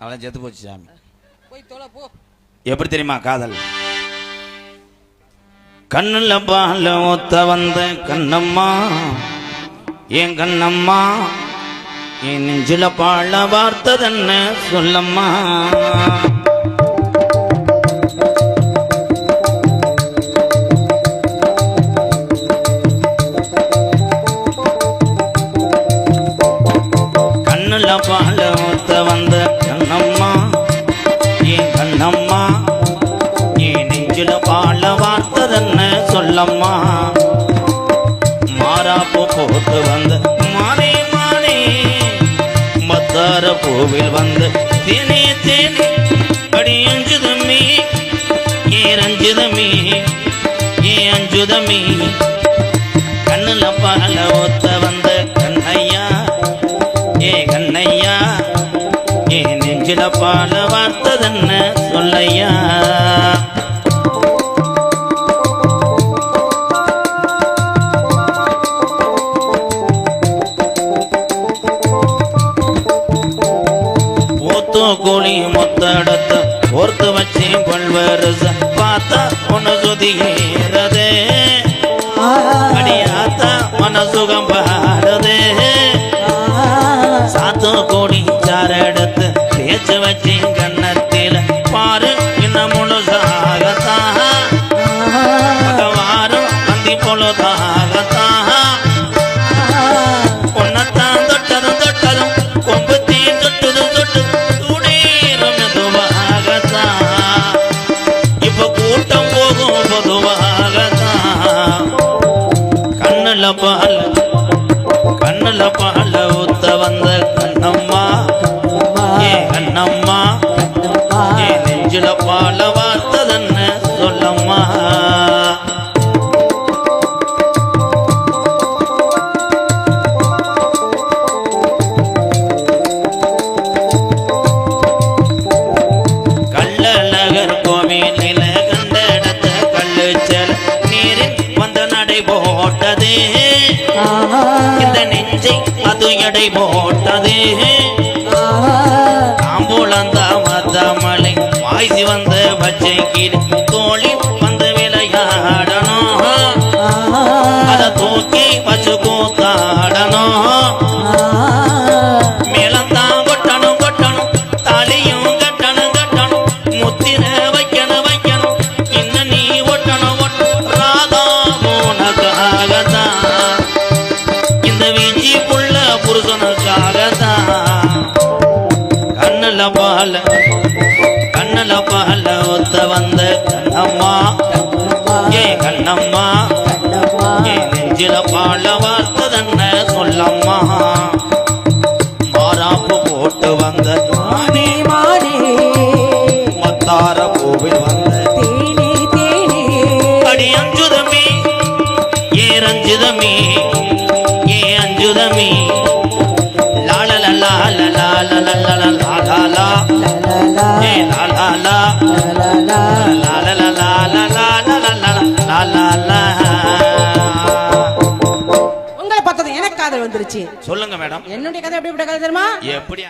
அவளை செத்து போச்சு சாமி. போய் தொலை போ. எப்படி தெரியுமா காதல்? கண்ணுல பால ஒத்த வந்த கண்ணம்மா, என் கண்ணம்மா, என் நெஞ்சில பாழ வார்த்ததென்ன சொல்லம்மா. கண்ணுல பால ஒத்த வந்த கண்ணம்மா, என் கண்ணம்மா, என் நெஞ்சில பாழ வார்த்ததென்ன சொல்லம்மா. மாறாப்பு போட்டு வந்த மானே மானே, மத்தார பூவில் வந்து தேனே தேனே, அடி அஞ்சுதமி ஏன் அஞ்சுதமி ஏன் அஞ்சுதமி. கண்ணுல பால ஒத்த வந்த கண்ணையா, ஏ கண்ணையா, ஏ நெஞ்சில பால வார்த்ததென்ன சொல்லையா. கோழி மொத்தடத்த ஒருத்து வச்சு பல்வரச பார்த்தா ஒன்னு சுதியேறதே, அடியாத்தா மனசுகம் பாடுதே. சாத்து கோடி சாரெடுத்து பேச்சு வச்சு கண்ணத்தில பாரு இன்னும் முழுசாகத்தா, பகவாரும் அந்தி பொழுதாகத்தா. பொன்னத்தான் தொட்டதும் தொட்டதும் கொம்புத்தீன் தொட்டதும் தொட்டு கூட்டம் போகும் பொதுவாகத்தான். கண்ணுல பால ஊத்த வந்த கண்ணம்மா, ஏ கண்ணம்மா, ஏ நெஞ்சில பால வார்த்ததென்ன சொல்லம்மா. கள்ளழகர் கோவிலில போட்டதே, இந்த நெஞ்சை அது எடை போட்டதே. தாம்பூலந்த மதமலை வாய்சி வந்த பச்சை கீழ் தோழி வந்து விளையாடணும், அதை தூக்கி வச்சு கூத்தாடணும். மேலந்தான் கொட்டணும் கொட்டணும், தாலியும் கட்டணும் கட்டணும், முத்திர வைக்கணும் வைக்கணும், இன்னும் நீ ஒட்டணும் ஒட்டணும். ராதா இந்த வீஞ்சி புள்ள புருஷனுக்காகத்தான். கண்ணுல பால ஒத்த வந்த கண்ணம்மா, ஏ கண்ணம்மா, ஏ நெஞ்சில பால வார்த்ததென்ன சொல்லம்மா. மாறாப்பு போட்டு வந்த மானே மானே, மத்தார பூவில் வந்த தேனே தேனே, அடி அஞ்சுதமி ஏ ரஞ்சுதமி ஏ அஞ்சுதமி. லால லா லா லா லா லா லா லா லா லா ஏ லா லா லா லா லா லா லா லா லா லா லா. உங்களை பார்த்தது எனக்கு காதல் வந்துருச்சு. சொல்லுங்க மேடம். என்னுடைய கதை எப்படி கதை தெரியுமா? எப்படி